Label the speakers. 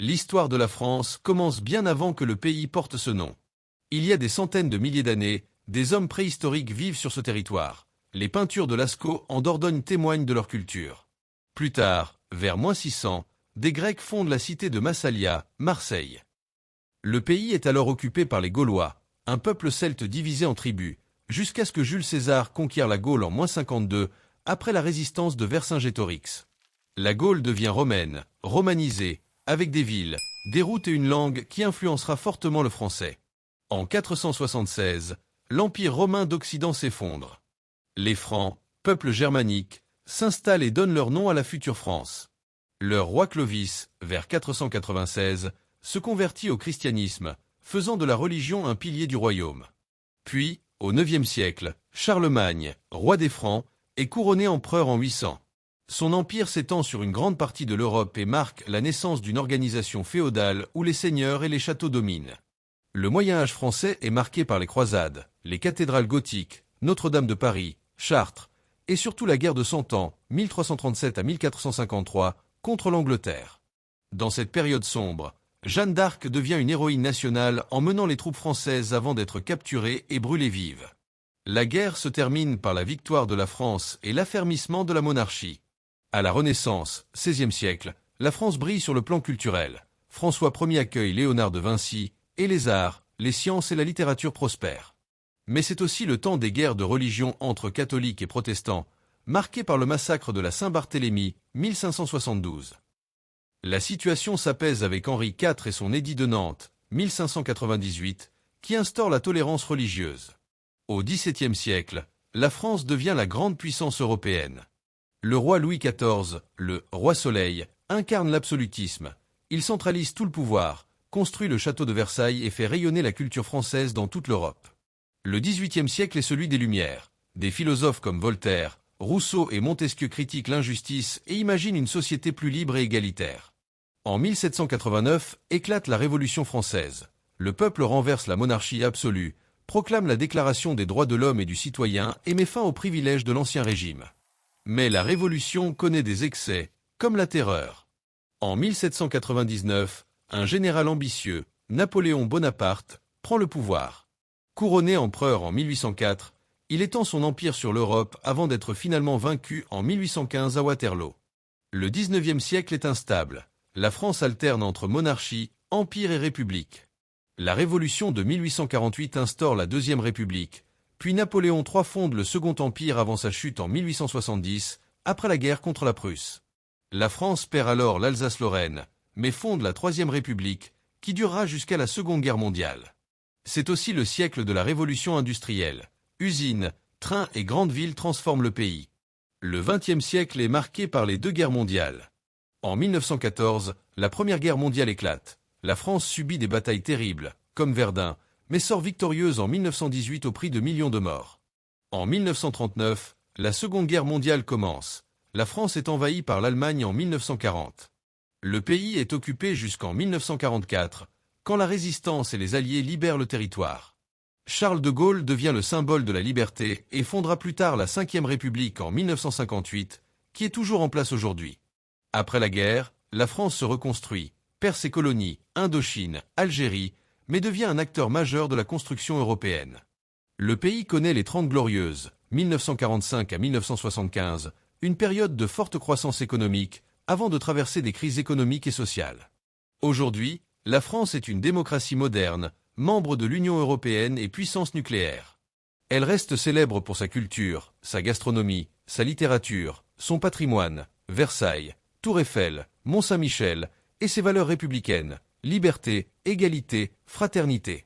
Speaker 1: L'histoire de la France commence bien avant que le pays porte ce nom. Il y a des centaines de milliers d'années, des hommes préhistoriques vivent sur ce territoire. Les peintures de Lascaux en Dordogne témoignent de leur culture. Plus tard, vers -600, des Grecs fondent la cité de Massalia, Marseille. Le pays est alors occupé par les Gaulois, un peuple celte divisé en tribus, jusqu'à ce que Jules César conquiert la Gaule en -52, après la résistance de Vercingétorix. La Gaule devient romaine, romanisée, avec des villes, des routes et une langue qui influencera fortement le français. En 476, l'Empire romain d'Occident s'effondre. Les Francs, peuple germanique, s'installent et donnent leur nom à la future France. Leur roi Clovis, vers 496, se convertit au christianisme, faisant de la religion un pilier du royaume. Puis, au IXe siècle, Charlemagne, roi des Francs, est couronné empereur en 800. Son empire s'étend sur une grande partie de l'Europe et marque la naissance d'une organisation féodale où les seigneurs et les châteaux dominent. Le Moyen-Âge français est marqué par les croisades, les cathédrales gothiques, Notre-Dame de Paris, Chartres, et surtout la guerre de Cent Ans, 1337 à 1453, contre l'Angleterre. Dans cette période sombre, Jeanne d'Arc devient une héroïne nationale en menant les troupes françaises avant d'être capturée et brûlée vive. La guerre se termine par la victoire de la France et l'affermissement de la monarchie. À la Renaissance, XVIe siècle, la France brille sur le plan culturel. François Ier accueille Léonard de Vinci, et les arts, les sciences et la littérature prospèrent. Mais c'est aussi le temps des guerres de religion entre catholiques et protestants, marqué par le massacre de la Saint-Barthélemy, 1572. La situation s'apaise avec Henri IV et son édit de Nantes, 1598, qui instaure la tolérance religieuse. Au XVIIe siècle, la France devient la grande puissance européenne. Le roi Louis XIV, le « roi Soleil », incarne l'absolutisme. Il centralise tout le pouvoir, construit le château de Versailles et fait rayonner la culture française dans toute l'Europe. Le XVIIIe siècle est celui des Lumières. Des philosophes comme Voltaire, Rousseau et Montesquieu critiquent l'injustice et imaginent une société plus libre et égalitaire. En 1789, éclate la Révolution française. Le peuple renverse la monarchie absolue, proclame la Déclaration des droits de l'homme et du citoyen et met fin aux privilèges de l'Ancien Régime. Mais la Révolution connaît des excès, comme la Terreur. En 1799, un général ambitieux, Napoléon Bonaparte, prend le pouvoir. Couronné empereur en 1804, il étend son empire sur l'Europe avant d'être finalement vaincu en 1815 à Waterloo. Le XIXe siècle est instable. La France alterne entre monarchie, empire et république. La Révolution de 1848 instaure la Deuxième République, puis Napoléon III fonde le Second Empire avant sa chute en 1870, après la guerre contre la Prusse. La France perd alors l'Alsace-Lorraine, mais fonde la Troisième République, qui durera jusqu'à la Seconde Guerre mondiale. C'est aussi le siècle de la révolution industrielle. Usines, trains et grandes villes transforment le pays. Le XXe siècle est marqué par les deux guerres mondiales. En 1914, la Première Guerre mondiale éclate. La France subit des batailles terribles, comme Verdun, mais sort victorieuse en 1918 au prix de millions de morts. En 1939, la Seconde Guerre mondiale commence. La France est envahie par l'Allemagne en 1940. Le pays est occupé jusqu'en 1944, quand la résistance et les Alliés libèrent le territoire. Charles de Gaulle devient le symbole de la liberté et fondera plus tard la Cinquième République en 1958, qui est toujours en place aujourd'hui. Après la guerre, la France se reconstruit, perd ses colonies, Indochine, Algérie, mais devient un acteur majeur de la construction européenne. Le pays connaît les 30 Glorieuses, 1945 à 1975, une période de forte croissance économique, avant de traverser des crises économiques et sociales. Aujourd'hui, la France est une démocratie moderne, membre de l'Union européenne et puissance nucléaire. Elle reste célèbre pour sa culture, sa gastronomie, sa littérature, son patrimoine, Versailles, Tour Eiffel, Mont-Saint-Michel, et ses valeurs républicaines, liberté, égalité, fraternité.